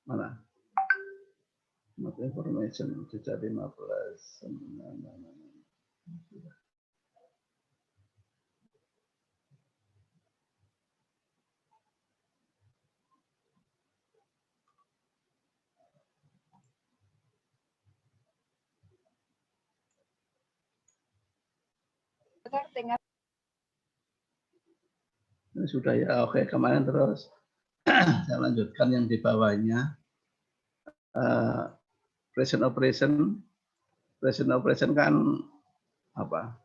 mana? Information jejak 15. Ini sudah ya, oke, kemarin terus saya lanjutkan yang di bawahnya. Present operation kan apa?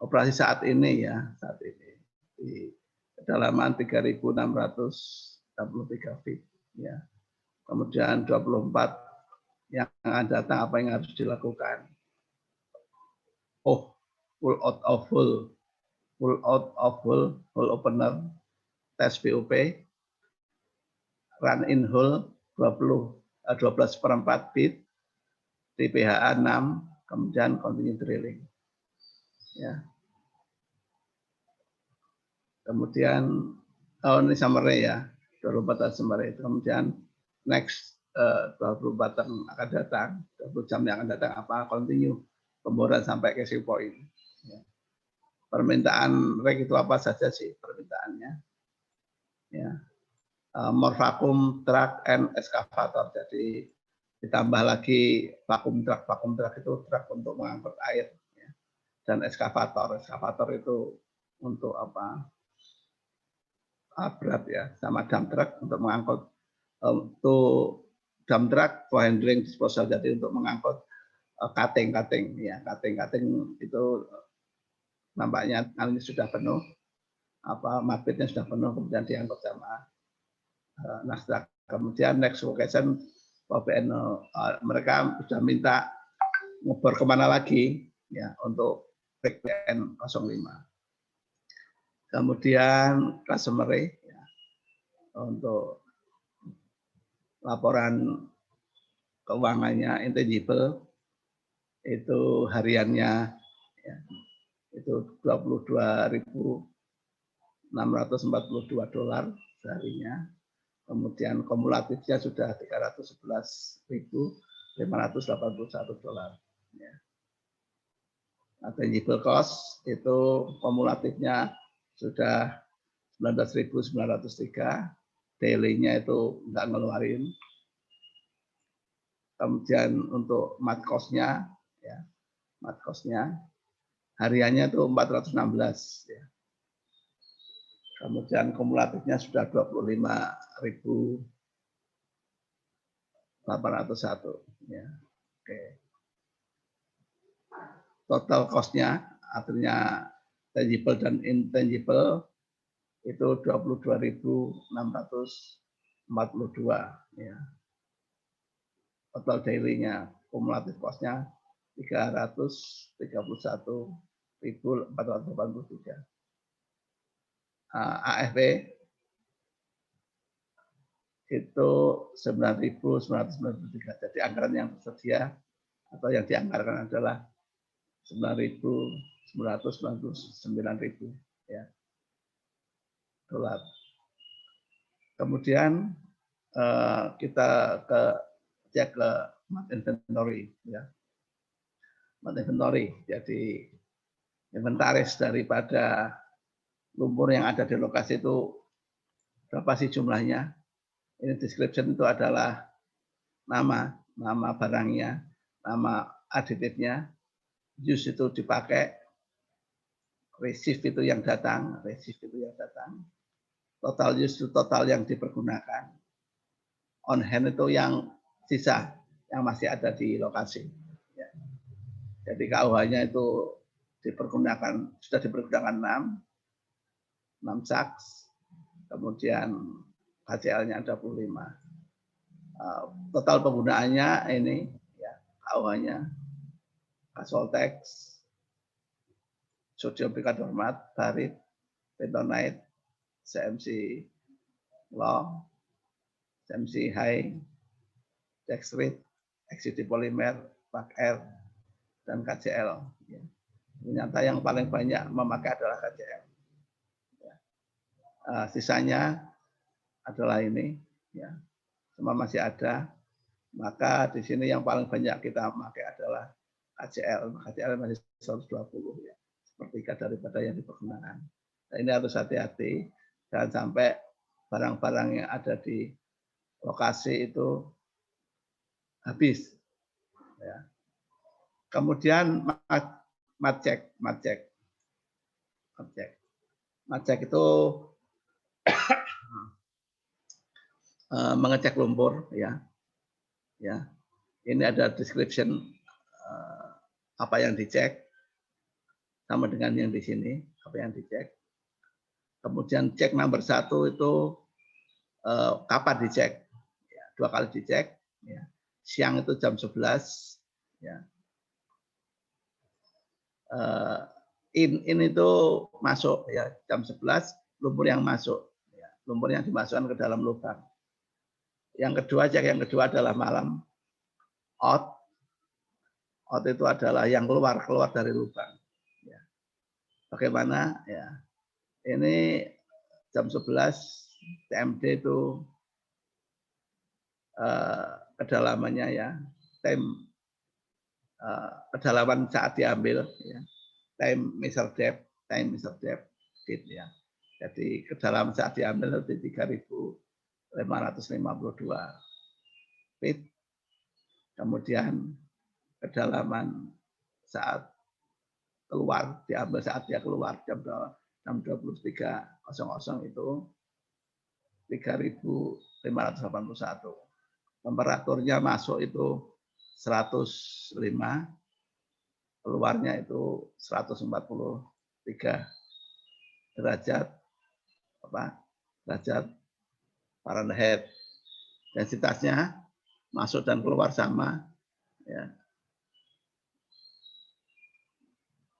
Operasi saat ini ya, saat ini di kedalaman 3.663 feet ya. Kemudian 24 yang akan datang apa yang harus dilakukan? Oh, pull out of hole opener, tes PUP, run in hole 12/4 feet, TPHA 6, kemudian continue drilling. Ya. Kemudian ini summary ya, 24 summary. Kemudian next 24 yang akan datang, 20 jam yang akan datang apa? Continue pemboran sampai ke casing point. Ya. Permintaan rig itu apa saja sih permintaannya? Ya. More vacuum truck and excavator. Jadi ditambah lagi vacuum truck itu truk untuk mengangkut air ya. Dan excavator itu untuk apa? Berat ya, sama dump truck untuk mengangkut dump truck for handling disposal, jadi untuk mengangkut cutting ya, cutting itu nampaknya kali ini sudah penuh, mabitnya sudah penuh, kemudian diangkut sama Nasdaq. Kemudian next location mereka sudah minta ngebor kemana lagi ya untuk PN 05. Kemudian customer ya, untuk laporan keuangannya intangible itu hariannya ya, itu $22.642 seharinya. Kemudian kumulatifnya sudah $311.581 ya. Tangible cost itu kumulatifnya sudah 19.903, daily-nya itu enggak ngeluarin. Kemudian untuk mat cost-nya ya, mat cost-nya hariannya itu 416 ya. Kemudian kumulatifnya sudah 25.801 ya. Oke. Total cost-nya artinya tangible dan intangible itu 22.642 ya. Total daily-nya, kumulatif cost-nya 331.483. AFP itu 9.993. Jadi anggaran yang tersedia atau yang dianggarkan adalah 9.999.000 ya dolar. Kemudian kita cek ke mat inventory ya. Mat inventory. Jadi inventaris daripada lumpur yang ada di lokasi itu berapa sih jumlahnya? Ini description itu adalah nama barangnya, nama aditifnya, use itu dipakai, receive itu yang datang, total use itu total yang dipergunakan, on hand itu yang sisa, yang masih ada di lokasi. Ya. Jadi KUH-nya itu sudah dipergunakan 6 saks, kemudian KCL-nya ada 25. Total penggunaannya ini ya, KUH-nya Asoltex, sodium bikarbonat, barit, bentonite, CMC low, CMC high, dextrit, XCD polymer, PAK-R, dan KCL. Ya. Ternyata yang paling banyak memakai adalah KCL. Ya. Sisanya adalah ini ya, semua masih ada. Maka di sini yang paling banyak kita pakai adalah KCl. KCl masih 120 ya, sepertiga daripada yang dipergunakan. Nah, ini harus hati-hati, jangan sampai barang-barang yang ada di lokasi itu habis. Ya. Kemudian macek itu mengecek lumpur, ya. Ini ada description apa yang dicek, sama dengan yang di sini apa yang dicek. Kemudian cek nomor 1 itu kapan dicek, ya, 2 kali dicek, ya. Siang itu jam 11, ya. In itu masuk, ya, jam 11 lumpur yang masuk, ya, lumpur yang dimasukkan ke dalam lubang. Yang kedua, cek yang kedua adalah malam. Out itu adalah yang keluar dari lubang. Ya. Bagaimana? Ya. Ini jam 11 TMD itu kedalamannya, ya, kedalaman saat diambil, ya, time measure depth, ya. Jadi kedalaman saat diambil itu 3.552 feet. Kemudian kedalaman saat keluar, diambil saat dia keluar jam 23.00 itu 3.581. Temperaturnya masuk itu 105, keluarnya itu 143 derajat Fahrenheit. Densitasnya masuk dan keluar sama, ya.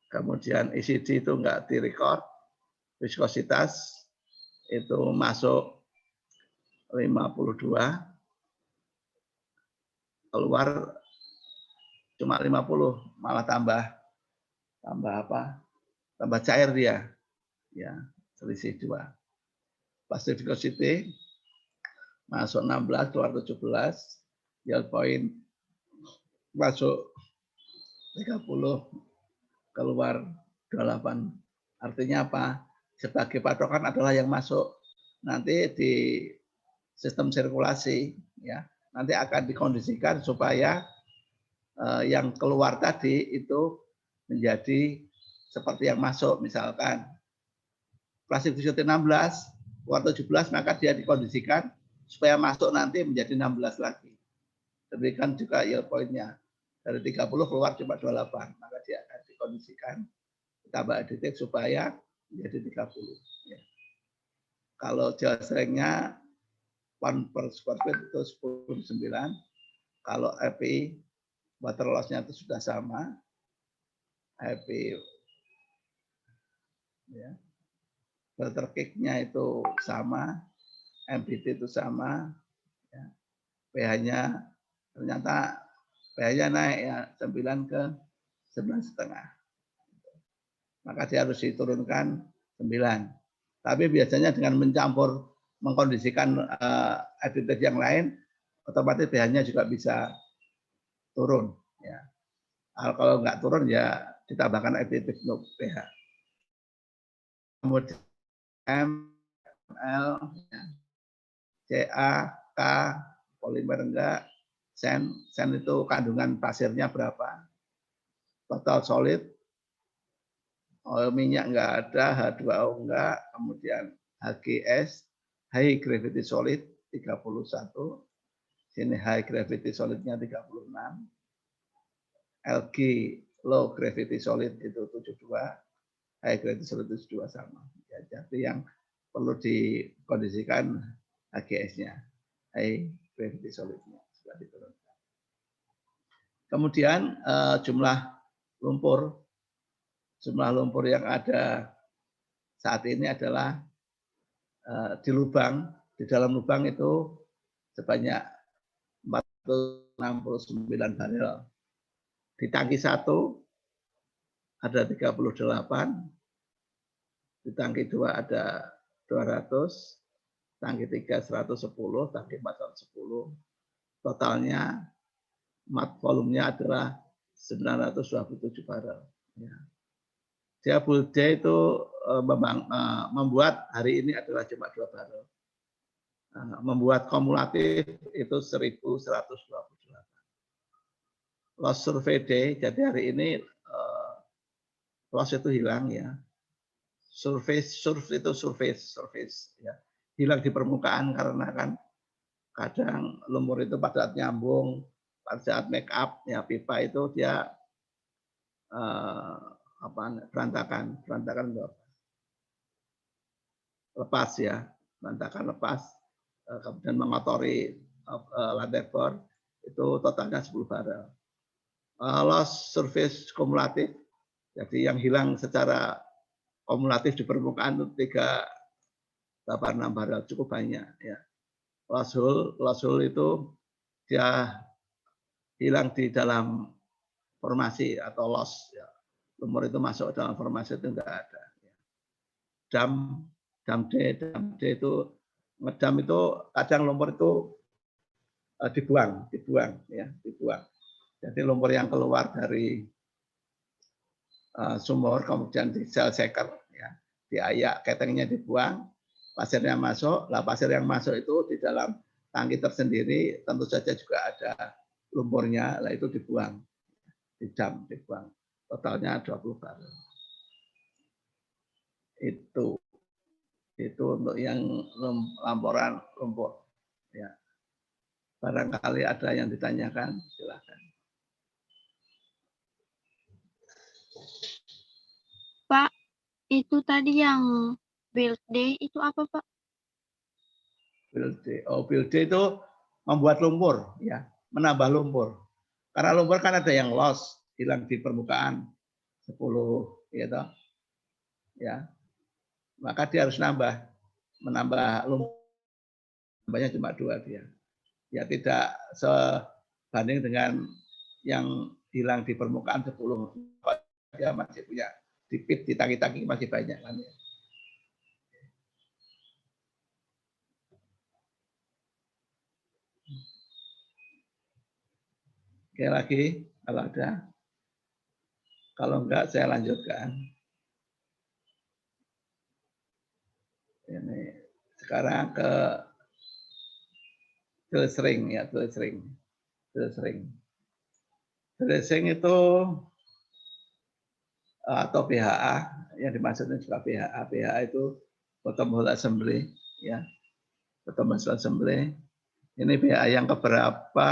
Kemudian ECD itu enggak direcord, viskositas itu masuk 52, keluar cuma 50, malah tambah cair dia, ya, selisih 2. Plastic viscosity masuk 16, keluar 17, yield point masuk 30, keluar 28. Artinya apa? Sebagai patokan adalah yang masuk. Nanti di sistem sirkulasi, ya, nanti akan dikondisikan supaya yang keluar tadi itu menjadi seperti yang masuk. Misalkan plastik viscosity 16, keluar 17, maka dia dikondisikan supaya masuk nanti menjadi 16 lagi. Demikian juga yield point-nya. Dari 30 keluar cuma 28, maka dia akan dikondisikan tambah aditif supaya menjadi 30. Ya. Kalau gel strength-nya 1 per square feet itu 10/9. Kalau EPI water loss-nya itu sudah sama. EPI, ya. Filter kick-nya itu sama, MBT itu sama, ya. pH-nya ternyata pH-nya naik, ya, 9 ke 9,5. Maka dia harus diturunkan 9. Tapi biasanya dengan mengkondisikan aditif yang lain, otomatis pH-nya juga bisa turun. Ya. Kalau nggak turun, ya ditambahkan aditif untuk pH. Kemudian ML, CA, K, polimer enggak, sen itu kandungan pasirnya berapa, total solid, oil minyak enggak ada, H2O enggak, kemudian HGS, high gravity solid 31, sini high gravity solidnya 36, LG low gravity solid itu 72, high gravity solid itu 72 sama. Ya, jadi yang perlu dikondisikan HGS-nya, high gravity solidnya sudah diturunkan. Kemudian jumlah lumpur yang ada saat ini adalah di dalam lubang itu sebanyak 469 barel. Di tangki 1 ada 38, di tangki 2 ada 200, tangki 3 110, tangki 4 110. Totalnya volumenya adalah 927 barel. Ya. Dia full day itu membuat hari ini adalah cuma 2 barel. Membuat kumulatif itu 1128. Loss survey day, jadi hari ini loss itu hilang ya. Surface ya. Hilang di permukaan karena kan kadang lumpur itu pada saat nyambung, pada saat make up ya pipa itu dia berantakan lepas ya, berantakan lepas, kemudian mengotori lantai bor, itu totalnya 10 barel. Loss surface kumulatif, jadi yang hilang secara kumulatif di permukaan itu 386 barel, cukup banyak ya. Loss hole itu dia hilang di dalam formasi atau loss ya. Lumpur itu masuk dalam formasi itu enggak ada. Dam D itu ngedam itu kadang lumpur itu dibuang. Jadi lumpur yang keluar dari sumur kemudian di sel seker ya, diayak, ketengnya dibuang, pasirnya masuk. Lah pasir yang masuk itu di dalam tangki tersendiri tentu saja juga ada lumpurnya, lah itu dibuang. Dibuang. Totalnya 20 barel. Itu untuk yang laporan lumpur. Ya. Barangkali ada yang ditanyakan, silakan. Pak, itu tadi yang build day itu apa, Pak? Build day itu membuat lumpur, ya, menambah lumpur. Karena lumpur kan ada yang loss, hilang di permukaan 10, gitu. Ya. Maka dia harus menambah lumpur. Nambahnya cuma 2 dia. Ya tidak sebanding dengan yang hilang di permukaan 10. Dia masih punya dipit di tangki-tangki masih banyak kan ya. Oke lagi kalau ada. Kalau enggak saya lanjutkan. Ini sekarang ke drilling ya, drilling itu atau BHA yang dimaksudnya juga BHA. BHA itu bottom hole assembly ya. Bottom hole assembly. Ini BHA yang keberapa?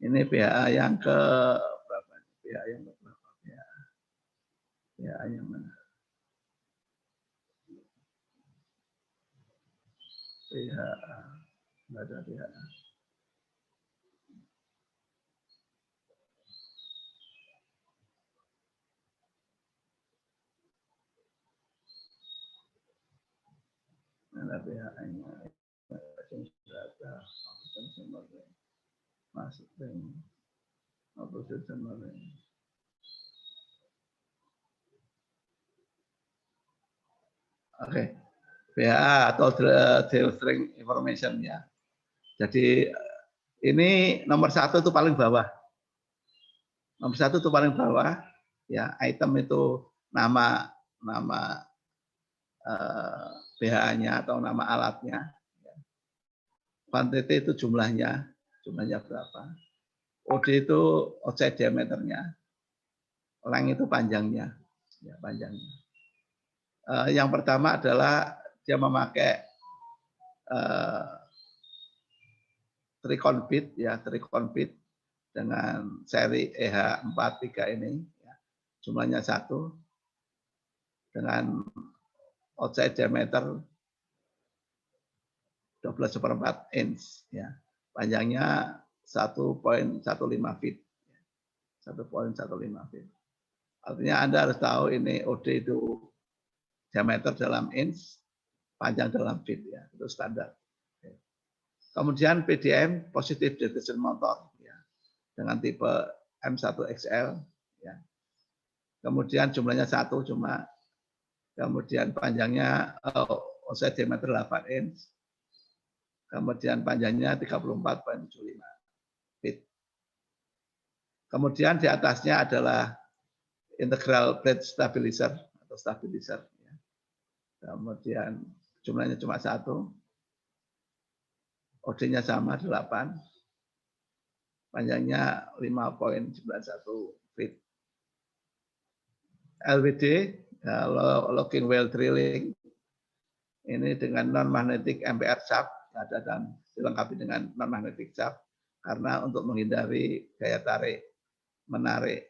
Ini BHA yang ke berapa? BHA yang keberapa? BHA yang mana? BHA. Enggak ada BHA. Ada BHA-nya. Masuk Oke, BHA atau drill string information ya. Jadi ini nomor 1 itu paling bawah. Nomor 1 itu paling bawah. Ya, item itu nama BHA-nya atau nama alatnya. Quantity itu jumlahnya berapa. OD itu outside diameternya. Length itu panjangnya. Ya, panjangnya. Yang pertama adalah dia memakai tricon bit ya, tricon bit dengan seri EH43 ini ya, jumlahnya 1 dengan outside diameter 12/4 inch ya. Panjangnya 1,15 feet. 1,15 feet. Artinya Anda harus tahu ini OD itu diameter dalam inch, panjang dalam feet ya, itu standar. Kemudian PDM positive detection motor ya, dengan tipe M1XL ya. Kemudian jumlahnya 1 cuma, kemudian panjangnya offset diameter 8 inch. Kemudian panjangnya 34,75 feet. Kemudian di atasnya adalah integral plate stabilizer atau stabilizer. Kemudian jumlahnya cuma 1. OD-nya sama 8. Panjangnya 5,91 feet. LWD, locking well drilling, ini dengan non-magnetic MPR shaft, ada dan dilengkapi dengan non-magnetic shaft, karena untuk menghindari gaya tarik menarik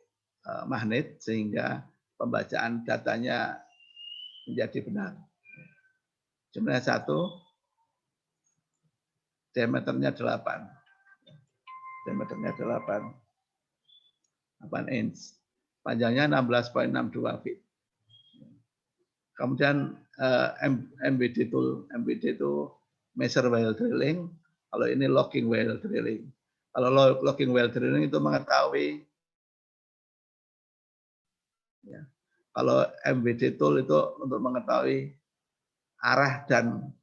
magnet sehingga pembacaan datanya menjadi benar. Jumlahnya 1, diameternya 8. Diameternya 8 inch. Panjangnya 16,62 feet. Kemudian MBD tool, MBD itu measure well drilling. Kalau ini logging well drilling. Kalau logging well drilling itu mengetahui, ya, kalau MBD tool itu untuk mengetahui arah dan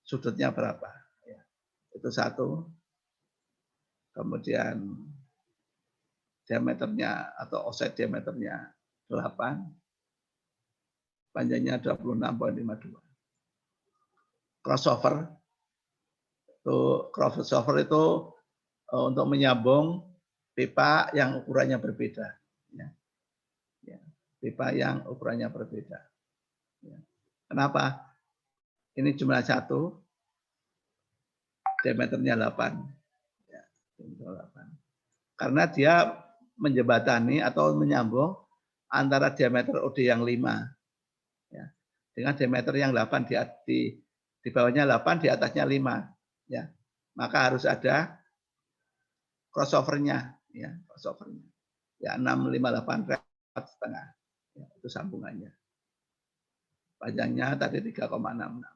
sudutnya berapa. Ya, itu 1. Kemudian diameternya atau offset diameternya 8. Panjangnya 26,52. Crossover itu untuk menyambung pipa yang ukurannya berbeda. Ya. Pipa yang ukurannya berbeda. Ya. Kenapa? Ini jumlah 1, diameternya 8. Ya, 8. Karena dia menjembatani atau menyambung antara diameter OD yang 5 ya, dengan diameter yang 8 di bawahnya 8, di atasnya 5 ya. Maka harus ada crossover-nya ya, crossover-nya. Ya 658 setengah. Ya, itu sambungannya. Panjangnya tadi 3,66.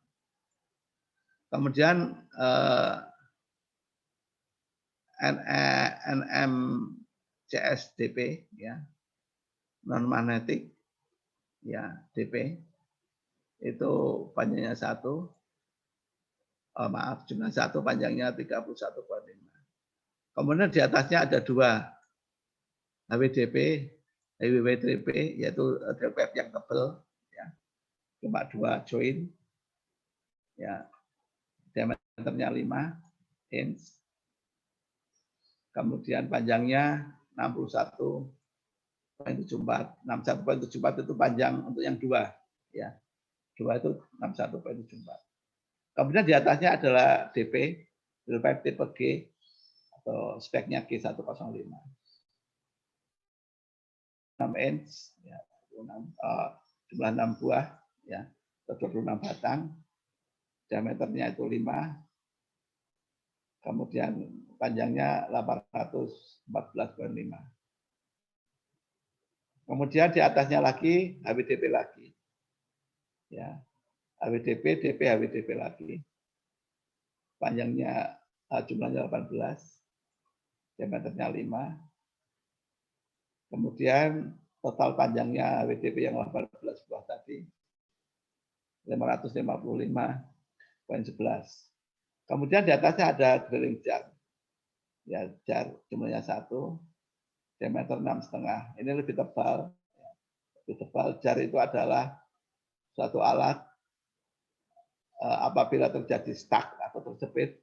Kemudian NMCSDP ya, non magnetic ya, DP itu panjangnya 1, jumlah 1, panjangnya 31,5. Kemudian di atasnya ada 2 HWDP, HWDP yaitu drill pipe yang tebal ya, cuma 2 join ya, diameternya 5 inch. Kemudian panjangnya 61,74 itu panjang untuk yang 2 ya. 2 itu 61,74. Kemudian di atasnya adalah DP, drill pipe tipe G atau speknya G105. 6 inch ya, jumlah 6 buah ya, 26 batang. Diameternya itu 5. Kemudian panjangnya 814,5. Kemudian di atasnya lagi HWDP lagi. Ya. HWDP, DP, HWDP lagi. Panjangnya jumlahnya 18. Diameternya 5. Kemudian total panjangnya HWDP yang 18 buah tadi 555,11. Kemudian di atasnya ada drilling jar. Ya, jar jumlahnya 1, diameter 6,5. Ini lebih tebal. Lebih tebal. Jar itu adalah suatu alat apabila terjadi stuck atau terjepit,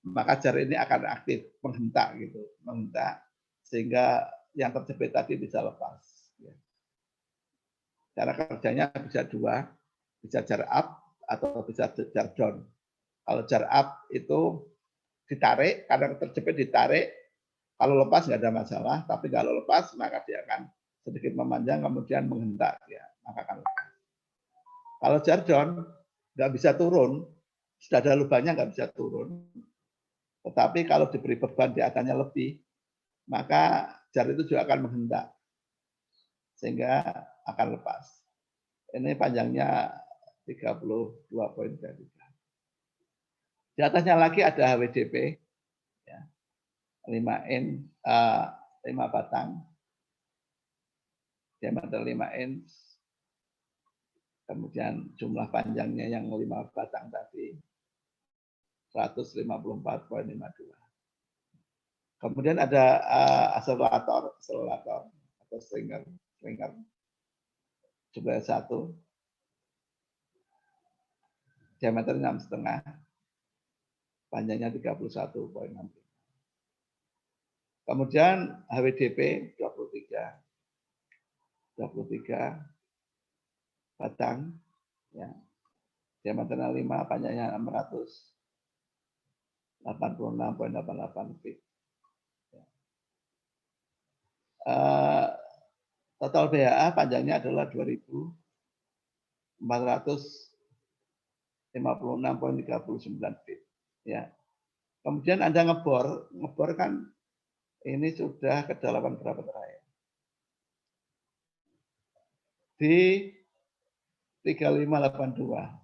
maka jar ini akan aktif menghentak gitu, menghentak sehingga yang terjepit tadi bisa lepas. Cara kerjanya bisa 2, bisa jar up atau bisa jar down. Kalau jar up itu ditarik, karena terjepit ditarik, kalau lepas nggak ada masalah, tapi kalau lepas maka dia akan sedikit memanjang kemudian menghentak ya, maka akan lepas. Kalau jar down nggak bisa turun, sudah ada lubangnya nggak bisa turun. Tetapi kalau diberi beban di atasnya lebih, maka jar itu juga akan menghentak sehingga akan lepas. Ini panjangnya 32,3. Di atasnya lagi ada HWDP, ya, 5 batang, diameter 5 inch. Kemudian jumlah panjangnya yang 5 batang tadi 154,52. Kemudian ada akselerator atau stringer jumlah 1, diameter 6,5, panjangnya 31,6. Kemudian HWDP 23 batang, ya, diameternya 5, panjangnya 686,88 feet. Total BHA panjangnya adalah 2.456,39 feet. Ya. Kemudian Anda ngebor kan ini sudah kedalaman berapa terakhir? Di 3582.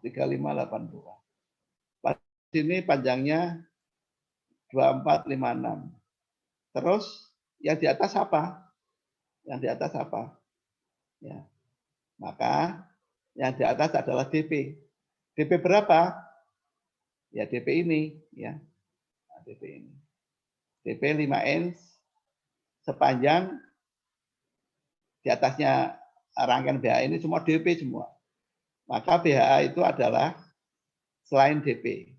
Pas sini panjangnya 2456. Terus yang di atas apa? Yang di atas apa? Ya. Maka yang di atas adalah DP. DP berapa? Ya DP ini, ya. Nah, DP ini. DP 5 inch sepanjang di atasnya rangkaian BHA ini semua DP semua. Maka BHA itu adalah selain DP.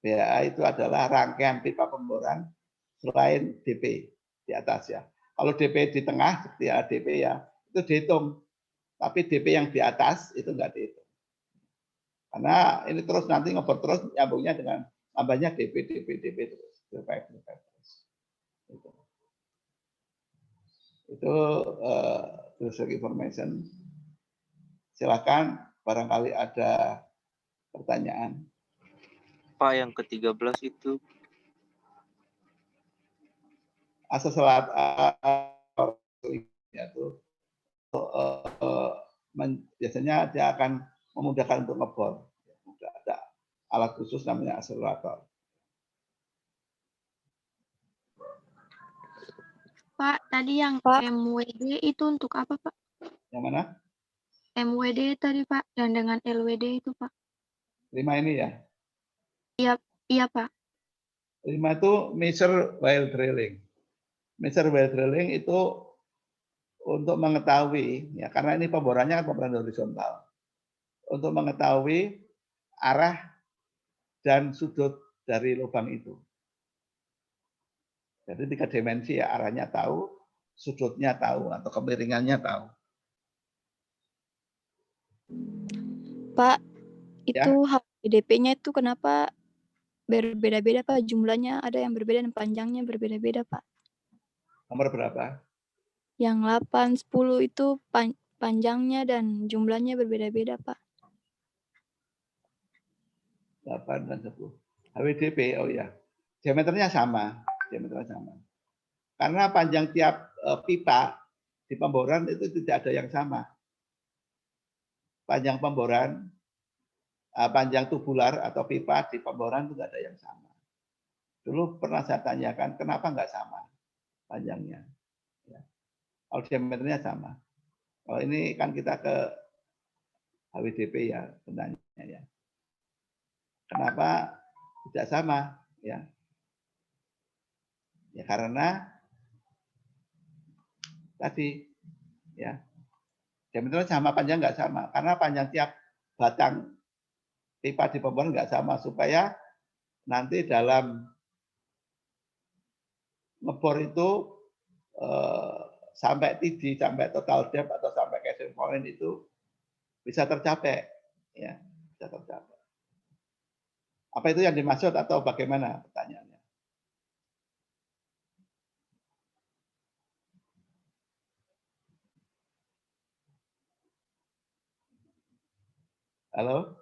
BHA itu adalah rangkaian pipa pemboran selain DP di atas ya. Kalau DP di tengah seperti DP ya, itu dihitung. Tapi DP yang di atas itu enggak dihitung. Karena ini terus nanti ngebor terus nyambungnya dengan tambahnya DP terus. Itu basic information. Silakan barangkali ada pertanyaan. Pak, yang ke-13 itu. Aksesorat itu biasanya dia akan memudahkan untuk ngebor. Ada alat khusus namanya akselerator. Pak, tadi yang MWD itu untuk apa, Pak? Yang mana? MWD tadi, Pak, yang dengan LWD itu, Pak. 5 ini ya? Iya, Pak. 5 itu measure while drilling. Measure while drilling itu untuk mengetahui, ya karena ini pemborannya kan pemboran horizontal. Untuk mengetahui arah dan sudut dari lubang itu. Jadi 3 dimensi ya, arahnya tahu, sudutnya tahu, atau kemiringannya tahu. Pak, Ya. itu HDP-nya itu kenapa berbeda-beda Pak? Jumlahnya ada yang berbeda dan panjangnya berbeda-beda Pak. Nomor berapa? Yang 8, 10 itu panjangnya dan jumlahnya berbeda-beda Pak. 8 dan 10. HWDP, oh ya. Diameternya sama. Karena panjang tiap pipa di pemboran itu tidak ada yang sama. Panjang pemboran, panjang tubular atau pipa di pemboran itu tidak ada yang sama. Dulu pernah saya tanyakan, kenapa nggak sama panjangnya? Ya. Kalau diameternya sama. Kalau ini kan kita ke HWDP ya, benarnya ya. Kenapa tidak sama? Ya, ya karena tadi ya diameternya sama, panjang nggak sama. Karena panjang tiap batang pipa di pemboran nggak sama, supaya nanti dalam ngebor itu sampai TD, sampai total depth atau sampai casing point itu bisa tercapai, ya bisa tercapai. Apa itu yang dimaksud atau bagaimana pertanyaannya? Halo?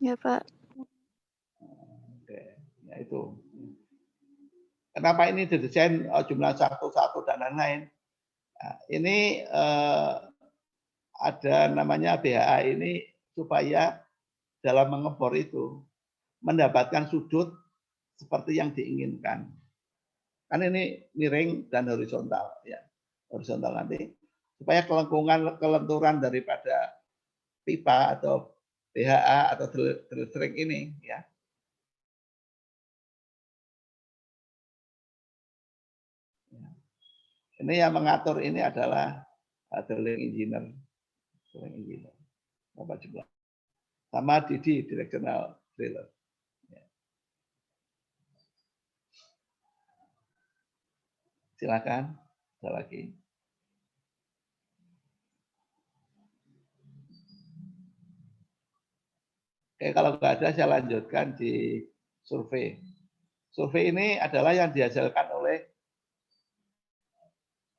Ya Pak. Oke, ya itu. Kenapa ini didesain jumlah satu dan lain-lain? Nah, ini ada namanya BHA ini supaya dalam mengebor itu mendapatkan sudut seperti yang diinginkan. Kan ini miring dan horizontal ya. Horizontal nanti supaya kelenturan daripada pipa atau PHA atau listrik ini ya. Ini yang mengatur ini adalah drilling engineer, Bapak juga. Sama Didi, directional driller. Ya. Silakan, ada lagi. Oke, kalau nggak ada saya lanjutkan di survei. Survei ini adalah yang dihasilkan oleh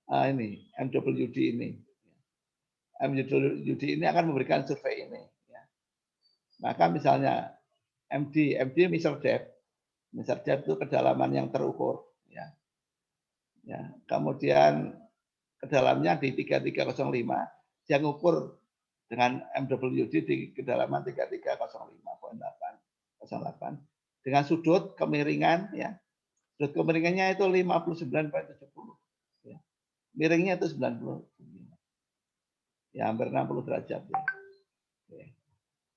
ini MWD ini. MWD ini akan memberikan survei ini. Ya. Maka misalnya MD measure depth itu kedalaman yang terukur. Ya. Ya. Kemudian kedalamannya di 3305, dia ngukur dengan MWD di kedalaman 3305.808 dengan sudut kemiringan ya. Sudut kemiringannya itu 59,70. Ya. Miringnya itu 90. Ya, hampir 60 derajat ya. Oke.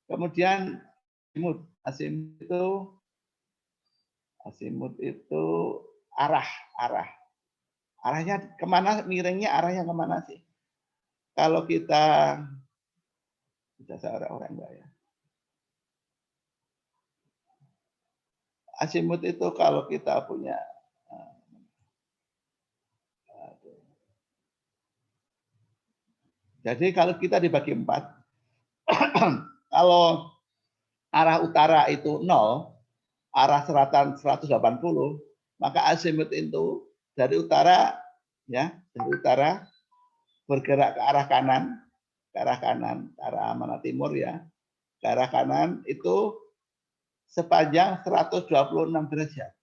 Kemudian azimut itu arahnya kemana, miringnya arahnya kemana sih? Kalau kita bisa orang enggak ya? Azimut itu kalau kita punya jadi kalau kita dibagi 4, kalau arah utara itu 0, arah selatan 180, maka azimut itu dari utara ya, dari utara bergerak ke arah kanan, ke arah mana timur ya, ke arah kanan itu sepanjang 126 derajat.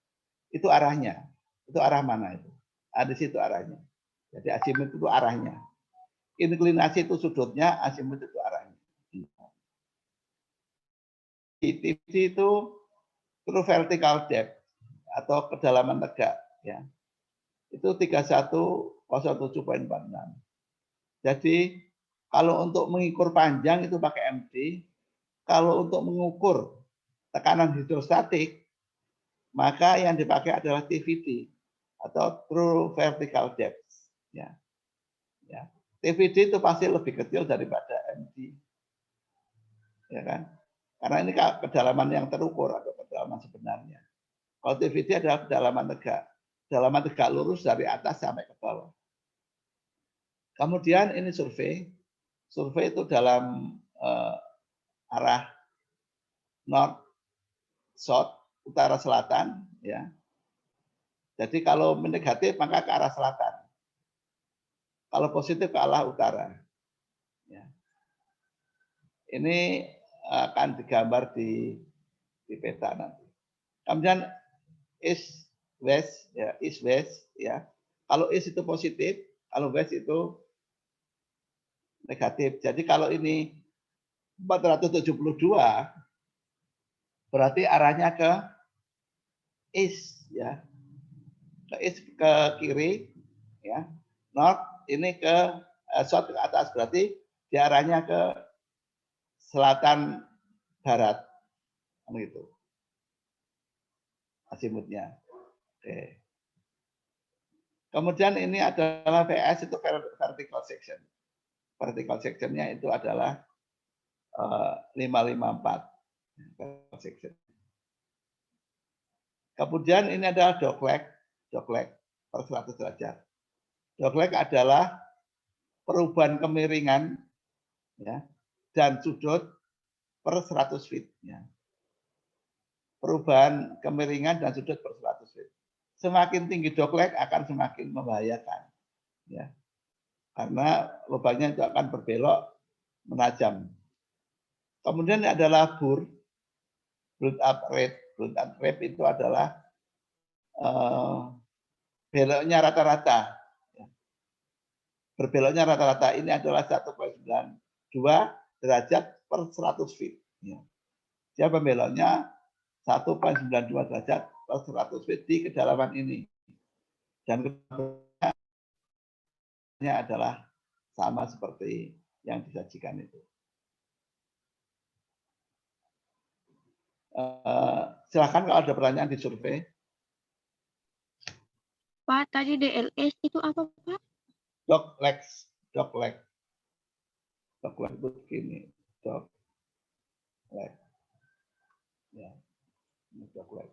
Itu arahnya. Itu arah mana itu? Ada di situ arahnya. Jadi azimut itu arahnya. Inklinasi itu sudutnya, azimut itu arahnya. TV itu true vertical depth atau kedalaman tegak ya. Itu 3107.46. Jadi kalau untuk mengukur panjang itu pakai MD, kalau untuk mengukur tekanan hidrostatik maka yang dipakai adalah TVD atau true vertical depth ya. Ya. TVD itu pasti lebih kecil daripada MD. Ya kan? Karena ini kedalaman yang terukur atau kedalaman sebenarnya. Kalau TVD adalah kedalaman tegak lurus dari atas sampai ke bawah. Kemudian ini survei itu dalam arah north south, utara selatan ya. Jadi kalau negatif maka ke arah selatan. Kalau positif ke arah utara. Ya. Ini akan digambar di peta nanti. Kemudian east west ya. Kalau east itu positif, kalau west itu negatif. Jadi kalau ini 472 berarti arahnya ke east ya. Ke east ke kiri ya. North ini ke south ke atas berarti diarahnya ke selatan barat begitu azimutnya. Oke. Kemudian ini adalah VS itu vertical section. Vertical sectionnya itu adalah 554 vertical section. Kemudian ini adalah dogleg per 100 derajat. Dogleg adalah perubahan kemiringan ya, dan sudut per 100 feet. Ya. Perubahan kemiringan dan sudut per 100 feet. Semakin tinggi dogleg akan semakin membahayakan. Ya. Karena lubangnya itu akan berbelok menajam. Kemudian adalah build-up rate. Build-up rate itu adalah beloknya rata-rata. Berbeloknya rata-rata ini adalah 1,92 derajat per 100 feet. Ya. Dia pembeloknya 1,92 derajat per 100 feet di kedalaman ini. Dan kedalamannya adalah sama seperti yang disajikan itu. Silakan kalau ada pertanyaan di survei. Pak, tadi DLS itu apa, Pak? Dogleg itu begini, dogleg. Ya, ini dogleg.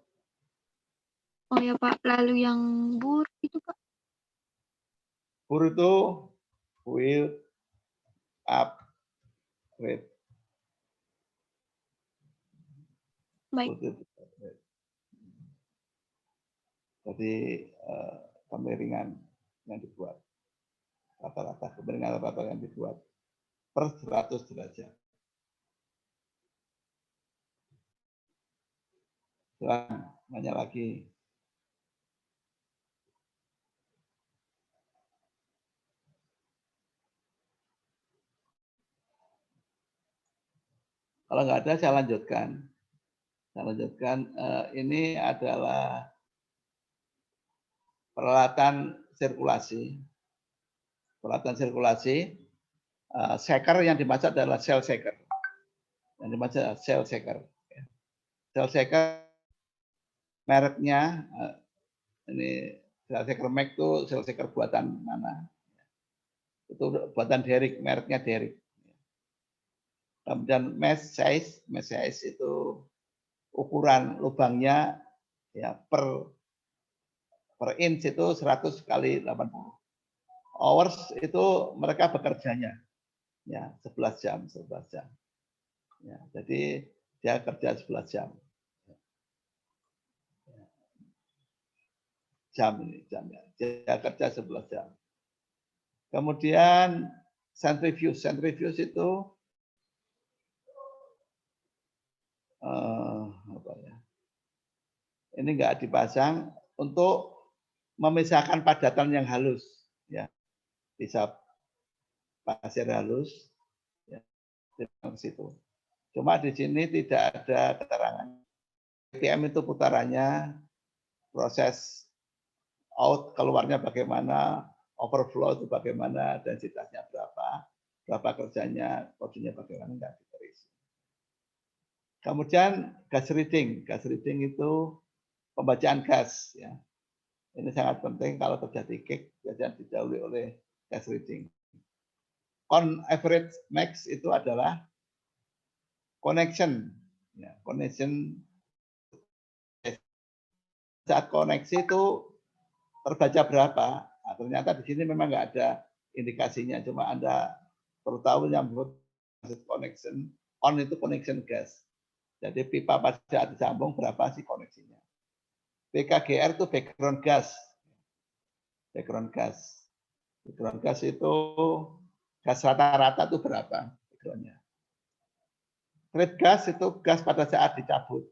Oh ya, Pak. Lalu yang BUR itu, Pak? BUR itu build up rate. Baik. Jadi kemiringan yang dibuat, rata-rata kemiringan rata-rata yang dibuat per 100 derajat. Silakan nanya lagi. Kalau nggak ada, saya lanjutkan. Ini adalah peralatan sirkulasi. Shaker yang dimaksud adalah cell shaker. Yang dimaksud adalah cell shaker. Cell shaker mereknya ini cell shaker Mac itu cell shaker buatan mana? Itu buatan Derrick, mereknya Derrick. Kemudian mesh size itu ukuran lubangnya ya per inch itu 100 kali 80. Hours itu mereka bekerjanya ya 11 jam. Ya, jadi dia kerja 11 jam. Jamnya. Dia kerja 11 jam. Kemudian centrifuge itu apa ya? Ini enggak dipasang untuk memisahkan padatan yang halus ya. Bisa pasir halus ya, di situ. Cuma di sini tidak ada keterangan. PPM itu putarannya, proses out keluarnya bagaimana, overflow itu bagaimana, densitasnya berapa kerjanya, porsinya bagaimana, enggak diterisi. Kemudian gas reading itu pembacaan gas ya. Ini sangat penting kalau terjadi kick, jangan didahului oleh gas reading. On average max itu adalah connection ya, connection saat koneksi itu terbaca berapa. Nah, ternyata di sini memang nggak ada indikasinya, cuma Anda perlu tahu yang connection on itu connection gas. Jadi pipa pada saat disambung berapa sih koneksinya. BKGR itu background gas. Background gas itu gas rata-rata itu berapa backgroundnya. Trade gas itu gas pada saat dicabut.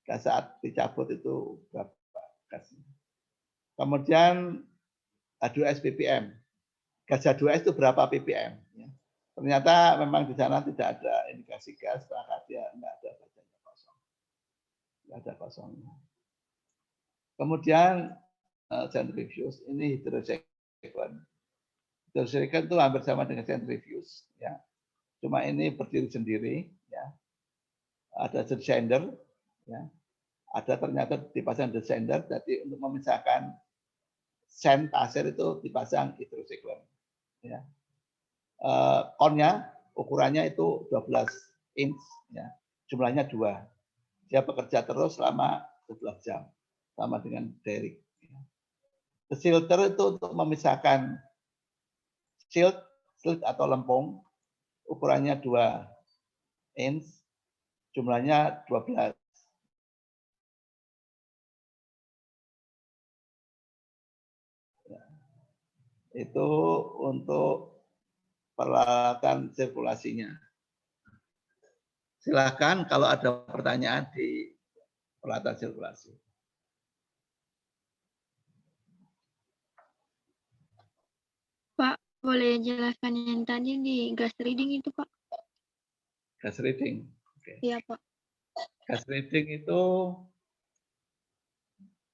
Gas saat dicabut itu berapa gasnya. Kemudian H2S ppm. Gas H2S itu berapa ppm? Ya. Ternyata memang di sana tidak ada indikasi gas, maka dia enggak ada bacanya kosong. Enggak ada kosongnya. Kemudian centrifuge ini hydrocyclone. Hydrocyclone itu hampir sama dengan centrifuge, ya. Cuma ini berdiri sendiri, ya. Ada descender, ya. Ada ternyata dipasang descender, jadi untuk memisahkan sand pasir itu dipasang hydrocyclone, ya. Konnya ukurannya itu 12 inch, ya. Jumlahnya 2. Dia bekerja terus selama 12 jam, sama dengan Derrick. Filter itu untuk memisahkan silt atau lempung, ukurannya 2 inch, jumlahnya 12. Itu untuk peralatan sirkulasinya. Silakan kalau ada pertanyaan di peralatan sirkulasi. Pak, boleh jelaskan yang tadi di gas reading itu, Pak? Gas reading. Oke. Iya, Pak. Gas reading itu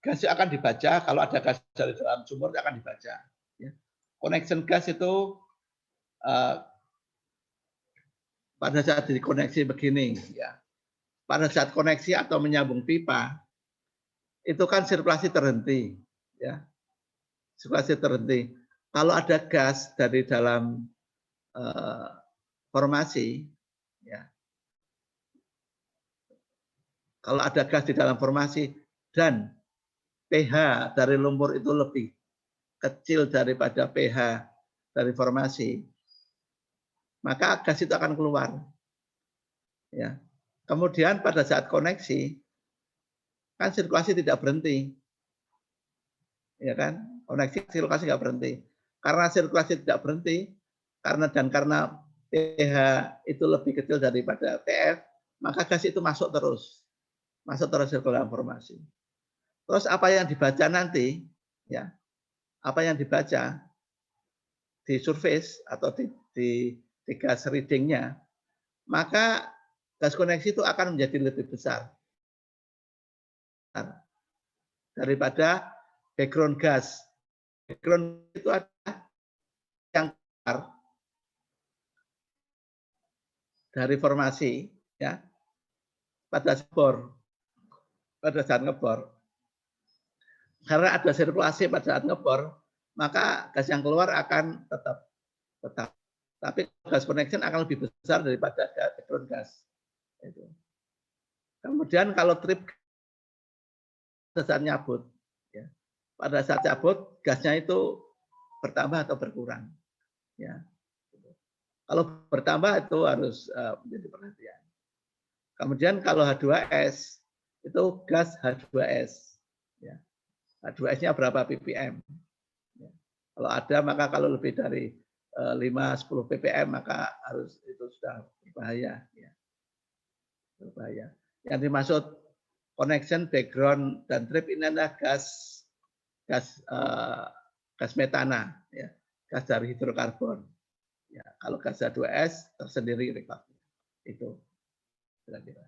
gas akan dibaca, kalau ada gas dari dalam sumur akan dibaca. Ya. Connection gas itu pada saat dikoneksi begini, ya, pada saat koneksi atau menyambung pipa, itu kan sirkulasi terhenti, ya, sirkulasi terhenti. Kalau ada gas dari dalam formasi, ya, kalau ada gas di dalam formasi dan pH dari lumpur itu lebih kecil daripada pH dari formasi, maka gas itu akan keluar. Ya. Kemudian pada saat koneksi, kan sirkulasi tidak berhenti. Ya kan? Koneksi sirkulasi nggak berhenti. Karena sirkulasi tidak berhenti, karena pH itu lebih kecil daripada TF, maka gas itu masuk terus sirkulasi dalam formasi. Terus apa yang dibaca nanti, ya, apa yang dibaca di surface atau di gas readingnya, maka gas koneksi itu akan menjadi lebih besar daripada background gas. Background itu adalah yang keluar dari formasi, ya, pada saat ngebor. Karena ada sirkulasi pada saat ngebor, maka gas yang keluar akan tetap. Tapi gas connection akan lebih besar daripada background gas. Itu. Kemudian kalau trip pada saat nyabut, ya, pada saat cabut gasnya itu bertambah atau berkurang. Ya. Kalau bertambah itu harus menjadi perhatian. Kemudian kalau H2S itu gas H2S. Ya. H2S-nya berapa ppm? Ya. Kalau ada, maka kalau lebih dari 5-10 ppm maka harus itu sudah berbahaya. Ya. Berbahaya. Yang dimaksud connection, background, dan trip ini adalah gas metana, ya, gas dari hidrokarbon. Ya, kalau gas H2S tersendiri itu kira-kira.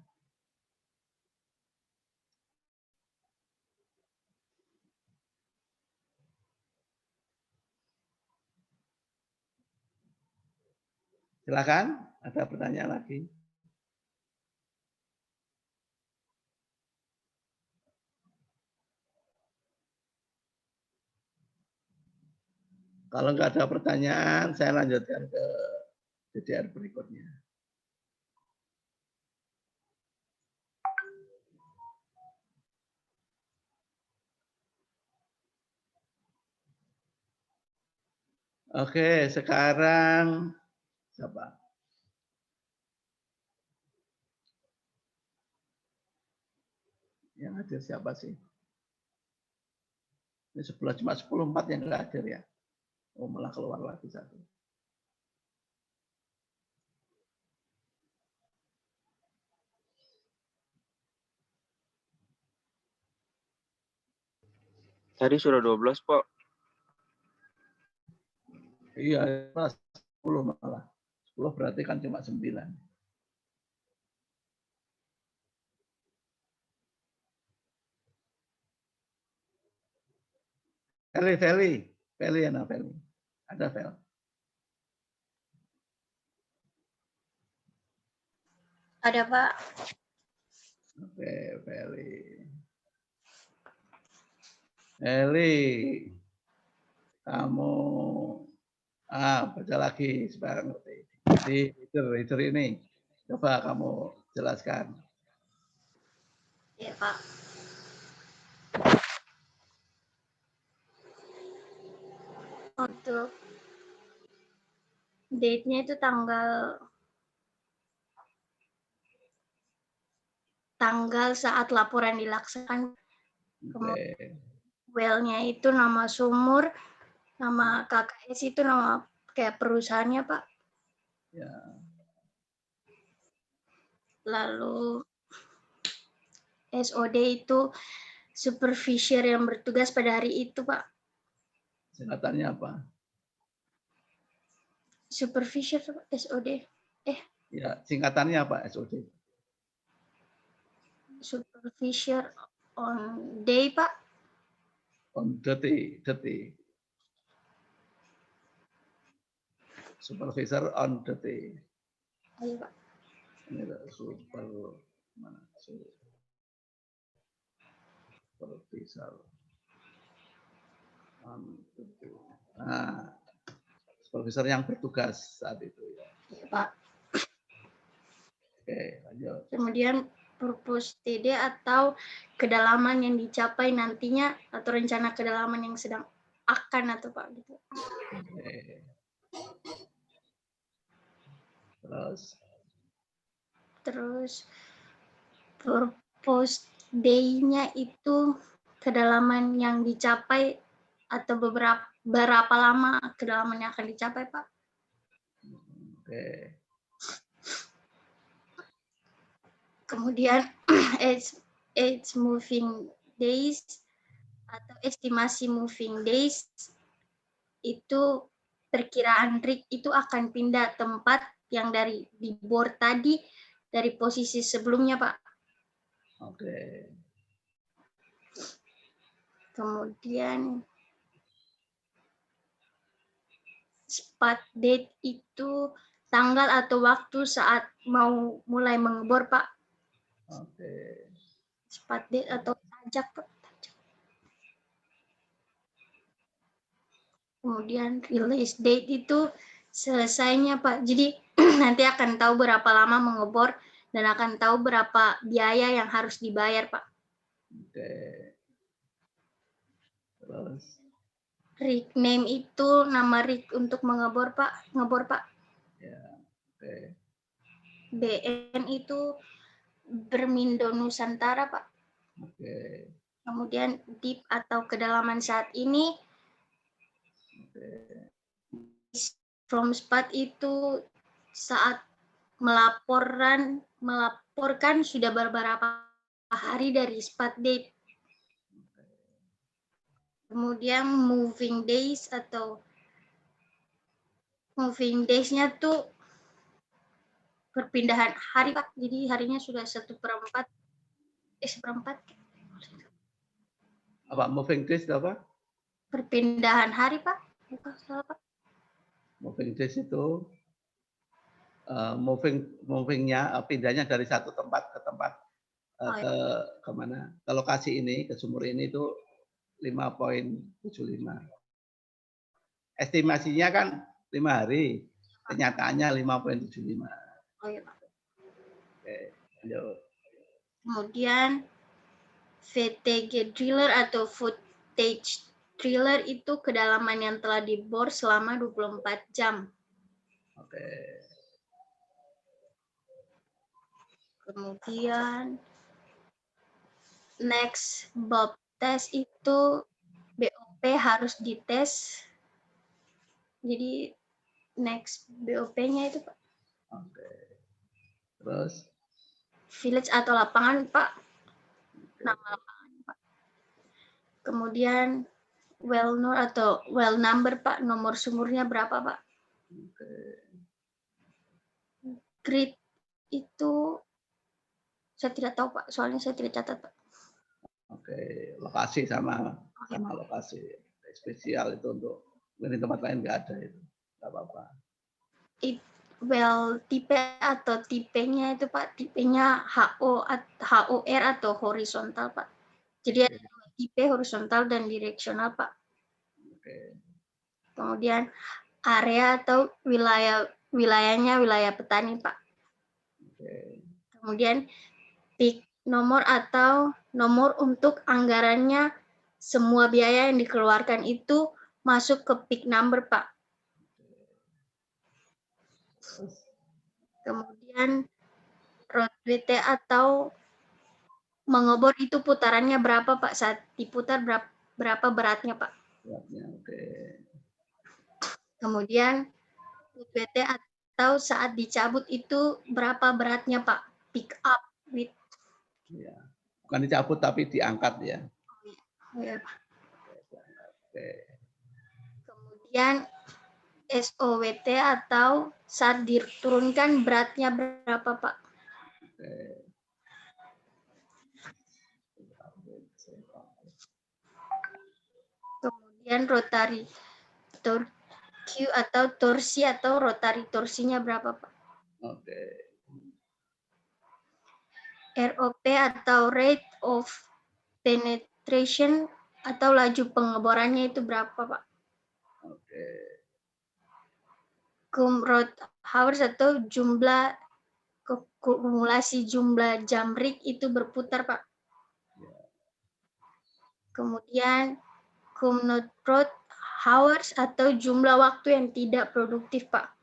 Silakan, ada pertanyaan lagi? Kalau nggak ada pertanyaan, saya lanjutkan ke DDR berikutnya. Oke, sekarang siapa? Yang hadir siapa sih? Ini sebelah cuma 10-4 yang nggak hadir ya. Oh, malah keluar lagi satu. Tadi sudah 12, Pak. Iya, 10 malah. 10 berarti kan cuma 9. Feli, ya, Feli. Ada Fel. Ada, Pak. Oke, Feli. Feli, kamu baca lagi supaya ngerti. Di reader ini, coba kamu jelaskan. Iya, Pak. Untuk date-nya itu tanggal saat laporan dilaksanakan. Oke. Well-nya itu nama sumur, nama KKS itu nama kayak perusahaannya, Pak. Ya. Lalu SOD itu supervisor yang bertugas pada hari itu, Pak. Singkatannya apa? Supervisor, SOD. Ya, singkatannya apa SOD? Supervisor on day, Pak. On duty. supervisor on duty. Ayo, Pak. Ini mana? Supervisor on duty. Nah, supervisor yang bertugas saat itu ya. Iya, Pak. Oke, lanjut. Kemudian purpose TD atau kedalaman yang dicapai nantinya atau rencana kedalaman yang sedang akan atau Pak gitu. Oke. Terus purpose day-nya itu kedalaman yang dicapai atau berapa lama kedalaman yang akan dicapai, Pak. Oke. Kemudian age moving days atau estimasi moving days itu perkiraan Rick itu akan pindah tempat yang dari di board tadi dari posisi sebelumnya, Pak. Oke. Kemudian spot date itu tanggal atau waktu saat mau mulai mengebor, Pak. Oke. Spot date atau tajak, Pak. Kemudian release date itu selesainya, Pak. Jadi nanti akan tahu berapa lama mengebor dan akan tahu berapa biaya yang harus dibayar, Pak. Oke. Terus. Rig name itu nama rig untuk mengebor, Pak. Ngebor, Pak. Ya. Oke. BN itu Bermindo Nusantara, Pak. Oke. Kemudian deep atau kedalaman saat ini. Oke. From spot itu saat melaporkan sudah beberapa hari dari spot date. Kemudian moving days atau moving days-nya tuh perpindahan hari, Pak. Jadi harinya sudah 1/4. Seperempat. Apa moving days itu apa? Perpindahan hari, Pak. Bukan salah, Pak. Moving days itu movingnya pindahnya dari satu tempat ke tempat ke mana? Ke lokasi ini, ke sumur ini itu 5.75. Estimasinya kan 5 hari, kenyataannya 5.75. Oh iya, Pak. Oke, lanjut. Kemudian VTG driller atau footage driller itu kedalaman yang telah dibor selama 24 jam. Oke. Kemudian next Bob test itu BOP harus dites. Jadi next BOP-nya itu, Pak. Oke. Terus Village atau lapangan, Pak. Nama lapangan, Pak. Kemudian well number, Pak. Nomor sumurnya berapa, Pak? oke. Grid itu saya tidak tahu, Pak. Soalnya saya tidak catat, Pak. Oke, lokasi sama lokasi. Spesial itu untuk di tempat lain nggak ada itu. Nggak apa-apa. Well, tipe atau tipenya itu, Pak. Tipenya HOR atau horizontal, Pak. Jadi ada dua tipe, horizontal dan direksional, Pak. Oke. Kemudian area atau wilayahnya wilayah petani, Pak. Oke. Kemudian peak nomor atau nomor untuk anggarannya semua biaya yang dikeluarkan itu masuk ke peak number, Pak. Kemudian ROT atau mengebor itu putarannya berapa, Pak? Saat diputar berapa beratnya, Pak? Beratnya, oke. Kemudian PT atau saat dicabut itu berapa beratnya, Pak? Pick up with. Ya. Bukan dicabut tapi diangkat ya. Oh, ya, Pak. Oke. Kemudian SOWT atau saat diturunkan beratnya berapa, Pak? Oke. Kemudian rotary Q atau torsi atau rotari torsinya berapa, Pak? Oke. ROP atau rate of penetration atau laju pengeborannya itu berapa, Pak? Oke. Road hours atau jumlah kumulasi jumlah jam rig itu berputar, Pak. Kemudian road hours atau jumlah waktu yang tidak produktif, Pak.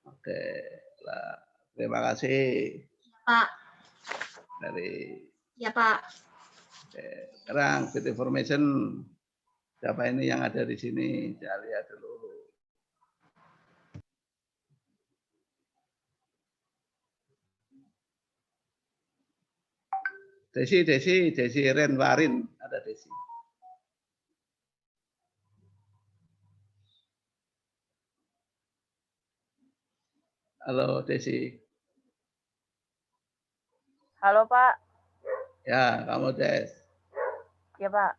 Oke. Lah, terima kasih Pak. dari. Ya, Pak. Oke. Sekarang bit information. Siapa ini yang ada di sini? Saya lihat dulu. Desi Renwarin, ada Desi. Halo Desi. Halo Pak. Ya, kamu Des. Ya Pak.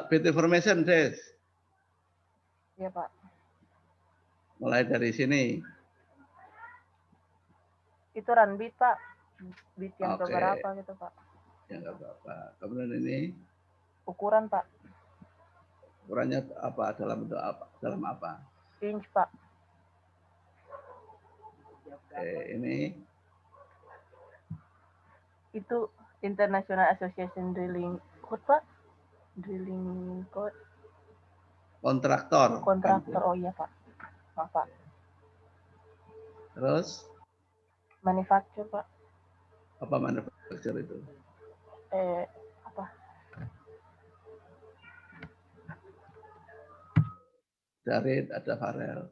Bit information Des. Ya Pak. Mulai dari sini. Itu run bit Pak. Bit yang Oke. keberapa gitu Pak. Ya nggak apa-apa. Kemudian ini Ukuran Pak. ukurannya apa? Dalam bentuk apa? Dalam apa? Inch Pak. Oke, ini Itu International Association Drilling Code Pak. Drilling Code. kontraktor. Kontraktor. Oh iya Pak. Maaf Pak. Terus Manufacture Pak. apa manufacture itu? Apa? Jarit, ada farel.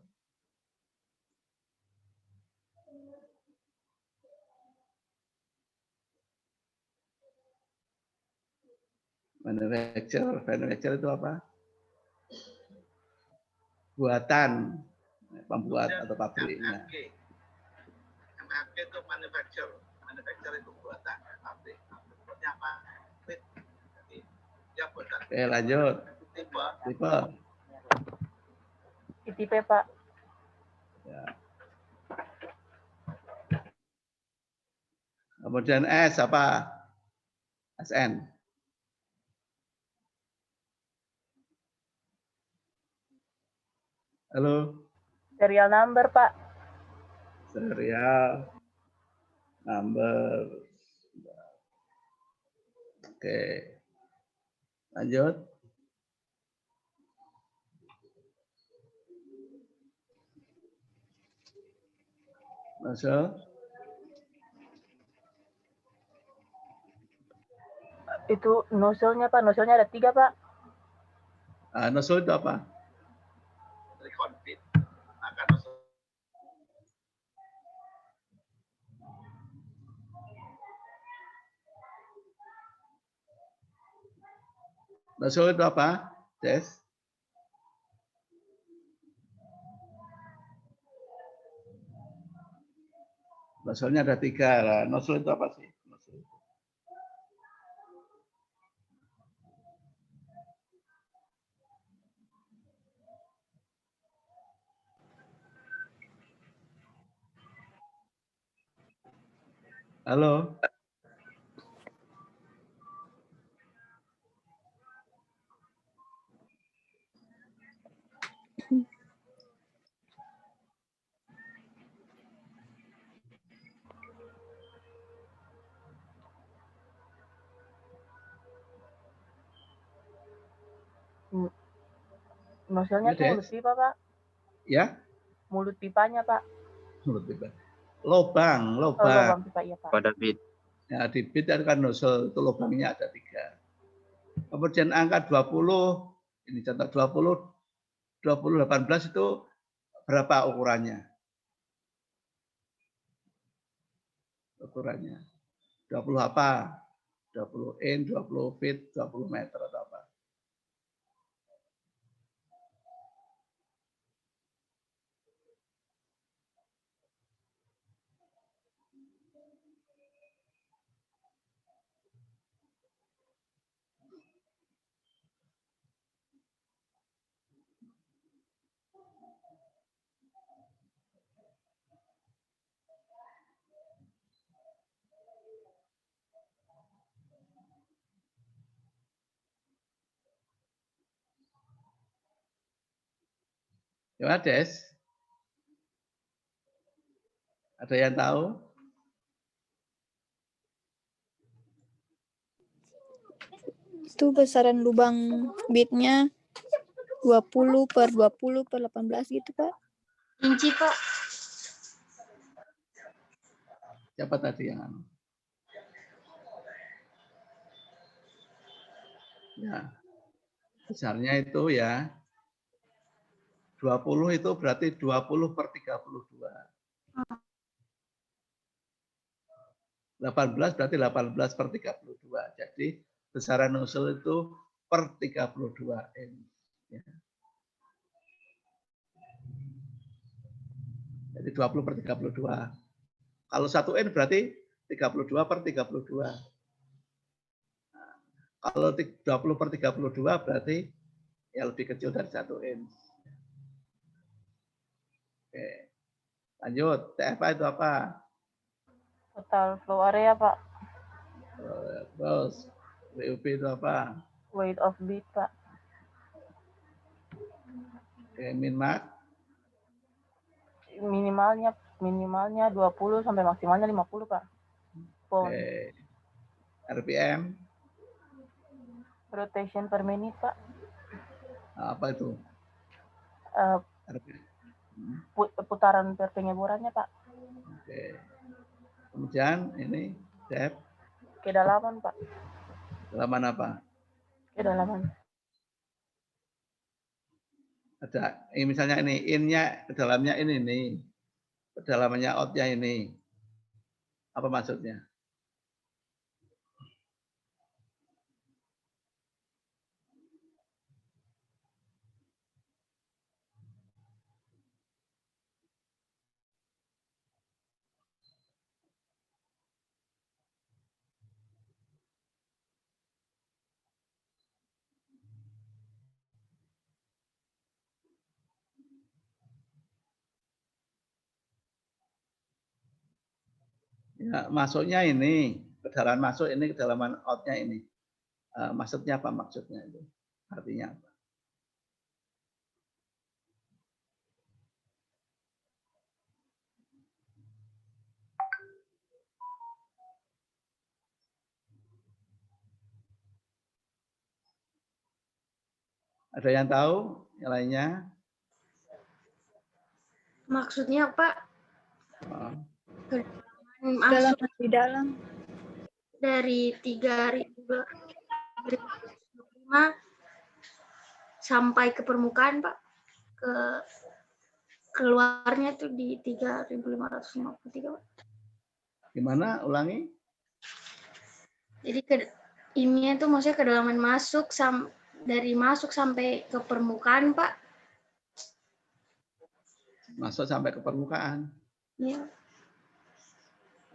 Manufacture itu apa? Buatan, pembuat atau pabriknya. MHK itu manufacture itu buatan pabrik. Maksudnya apa? Jadi dia buatan. Oke, lanjut. Tipe. ITP Pak. Ya. Kemudian S apa? SN. Halo. Serial number Pak. Serial number. Oke. Lanjut. Masuk. Itu nozzle-nya Pak. Nozzle-nya ada 3 Pak. Nozzle itu apa? Reconfit. Maka nozzle Nozzle itu apa, Des? Nozzle-nya ada 3 lah. Nozzle itu apa sih? Nozzle. Halo. Nozzle-nya tuh mulut pipa Pak. Ya? Mulut pipanya Pak. Mulut pipa. Lobang. Oh, lubang pipa iya Pak. Pada bit. Ya, di bit kan nozzle itu lubangnya ada 3. Kemudian angka 20, ini contoh 2018 itu berapa ukurannya? Ukurannya 20 apa? 20 in, 20 feet, 20 meter atau apa? Gimana, Des? Ada yang tahu? Itu besaran lubang bitnya 20/20/18 gitu, Pak. Inci, Pak. Siapa tadi yang anu? Ya, besarnya itu ya 20 itu berarti 20/32. 18 berarti 18/32. Jadi besaran usul itu per 32 inch. Ya. Jadi 20/32. Kalau 1 inch berarti 32/32. Nah, kalau 20/32 berarti ya lebih kecil dari 1 inch. Oke. Lanjut, TFA itu apa? Total flow area, Pak. Terus WUB itu apa? Weight of bead, Pak. Oke, min-max. Minimalnya 20 sampai maksimalnya 50, Pak. Pound. Oke. RPM. Rotation per menit, Pak. Apa itu? RPM. Putaran per pengeborannya, Pak. Oke. Kemudian ini depth. Kedalaman, Pak. Kedalaman apa? Kedalaman. Ada misalnya ini in-nya kedalamnya ini nih. Kedalamannya out-nya ini. Apa maksudnya? Ya, masuknya ini, kedalaman masuk ini, kedalaman out-nya ini. Maksudnya apa maksudnya itu? Artinya apa? Ada yang tahu? Yang lainnya? Maksudnya, Pak, Oh, masuk Di dalam. dari 3.500 sampai ke permukaan, Pak. Keluarnya tuh di 3.553, Pak. gimana? Ulangi? Jadi ini tuh maksudnya kedalaman masuk dari masuk sampai ke permukaan, Pak. Masuk sampai ke permukaan. Iya.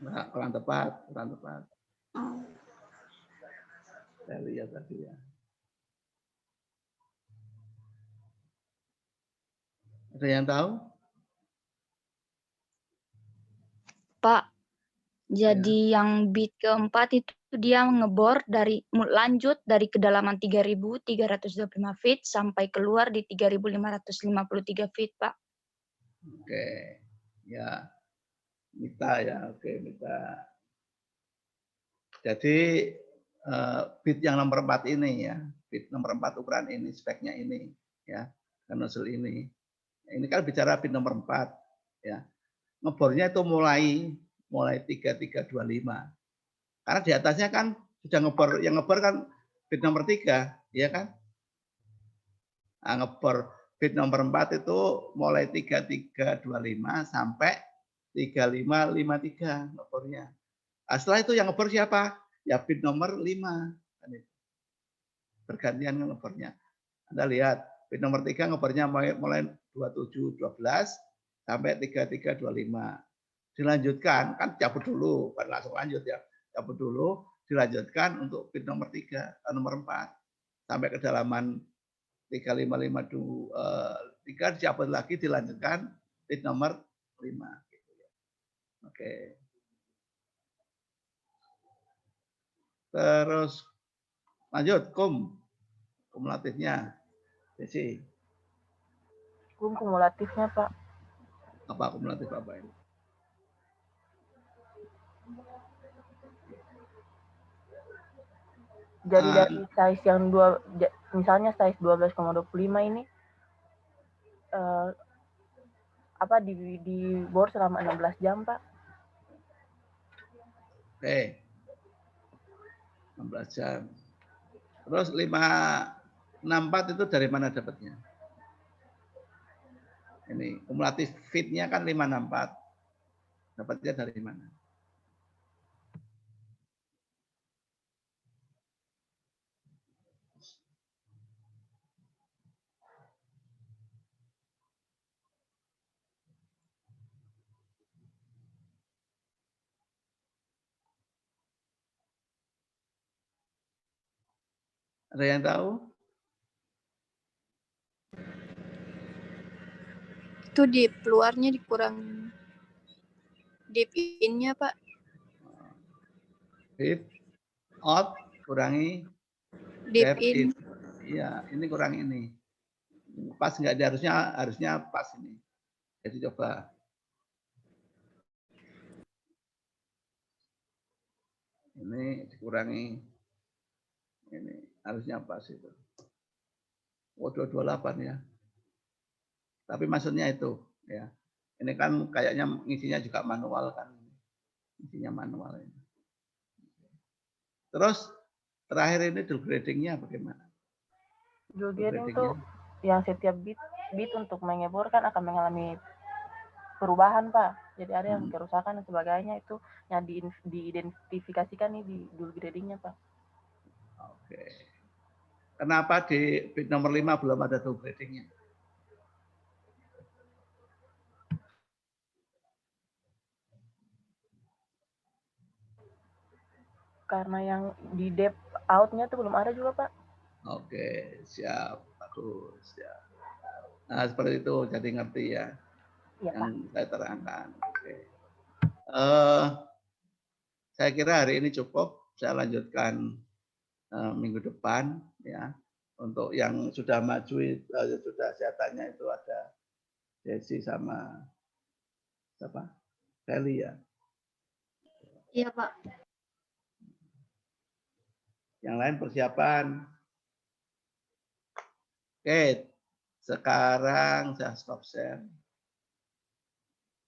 Nah, kurang tepat, kurang tepat. Oh. Saya lihat tadi ya. Ada yang tahu? Pak, jadi yang beat keempat itu dia ngebor lanjut dari kedalaman 3.325 feet sampai keluar di 3.553 feet, Pak. Oke, ya, Mita ya, oke Mita. Jadi bit yang nomor 4 ini ya, bit nomor 4 ukuran ini, speknya ini, ya, nozzle ini. Ini kan bicara bit nomor 4, ya. Ngebornya itu mulai 3325. Karena di atasnya kan sudah ngebor, yang ngebor kan bit nomor 3, ya kan? Nah, ngebor bit nomor 4 itu mulai 3325 sampai 3553 ngebornya. Nah, setelah itu yang ngebor siapa? Ya bit nomor 5. Bergantian ngebornya. Anda lihat, bit nomor 3 ngebornya mulai 2712 sampai 3325. Dilanjutkan, kan cabut dulu, kan langsung lanjut ya. Cabut dulu, dilanjutkan untuk bit nomor 3, nomor 4. Sampai kedalaman 3553 dicabut lagi, dilanjutkan bit nomor 5. Oke. Terus lanjut, kumulatifnya. Desi. Belum kumulatifnya, Pak. Apa akumulatif apa ini? Jadi dari size yang misalnya size 12,25 ini di bor selama 16 jam, Pak. Oke. 16 jam. Terus 564 itu dari mana dapatnya? Ini kumulatif fitnya kan 564. Dapatnya dari mana? Ada yang tahu? Itu di luarnya dikurang deep in-nya, Pak. Deep out kurangi Deep depth in. in. Iya, ini kurang ini. Pas nggak ada, harusnya pas ini. Jadi coba. Ini dikurangi. Ini harusnya pas itu. Oh, 228 ya. Tapi maksudnya itu ya. Ini kan kayaknya ngisinya juga manual kan. Isinya manual ini. Terus terakhir ini dual grading-nya bagaimana? Dual grading tuh yang setiap bit untuk mengebor kan akan mengalami perubahan, Pak. Jadi ada yang kerusakan dan sebagainya, itu yang diidentifikasikan nih di dual grading-nya, Pak. Oke. Kenapa di bit nomor 5 belum ada dual grading-nya? Karena yang di depth out-nya tuh belum ada juga, Pak. Oke, siap. Bagus, ya. Nah, seperti itu, jadi ngerti ya. Iya, yang Pak. saya terangkan. Oke. Saya kira hari ini cukup. Saya lanjutkan minggu depan ya. Untuk yang sudah maju sudah saya tanya itu ada Desi sama siapa? Kelly ya. Iya, Pak. Yang lain persiapan. Oke, sekarang saya stop share.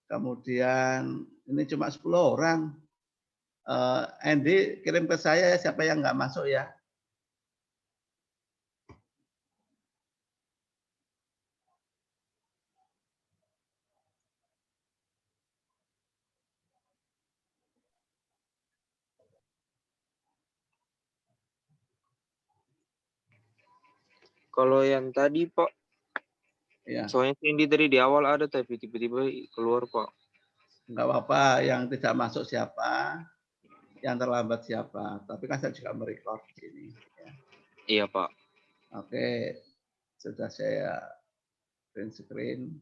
Kemudian ini cuma 10 orang. Andy kirim ke saya siapa yang nggak masuk ya. Kalau yang tadi, Pak, Ya. soalnya Cindy tadi di awal ada, tapi tiba-tiba keluar, Pak. Nggak apa-apa, yang tidak masuk siapa, yang terlambat siapa. Tapi kan saya juga merecord di sini. Ya. Iya, Pak. Oke, sudah saya print screen.